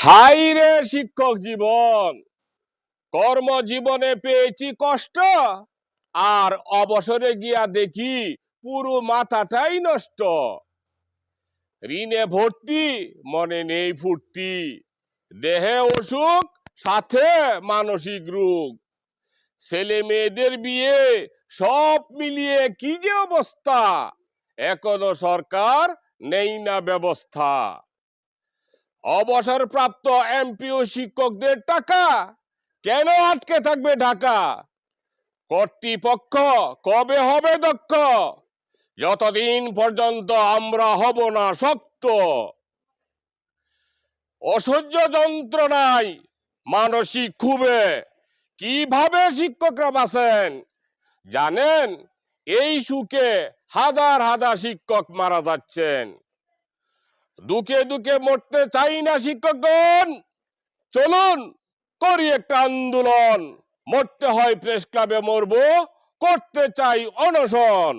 High রে শিক্ষক জীবন, কর্মজীবনে পেয়েছি কষ্ট, আর অবসরে গিয়া দেখি পুরো মাথাটাই নষ্ট। ঋণে ভর্তি, মনে নেই ফুর্তি, দেহে অসুখ, সাথে মানসিক রোগ। ছেলে মেয়েদের বিয়ে, সব মিলিয়ে কি যে অবস্থা, এখনো সরকার নেই না ব্যবস্থা। অবসরপ্রাপ্ত এমপিও শিক্ষকদের টাকা কেন আটকে থাকবে ঢাকা? কর্তৃপক্ষ কবে হবে দক্ষ, যতদিন পর্যন্ত আমরা হব না শক্ত? অসহ্য যন্ত্রণায়, মানসিক ক্ষোভে কিভাবে শিক্ষকরা বাঁচেন জানেন? এই সুখে হাজার হাজার শিক্ষক মারা যাচ্ছেন। দুঃখে দুঃখে মরতে চাই না শিক্ষকগণ, চলুন করি একটা আন্দোলন। মরতে হয় প্রেস ক্লাবে মরবো, করতে চাই অনশন।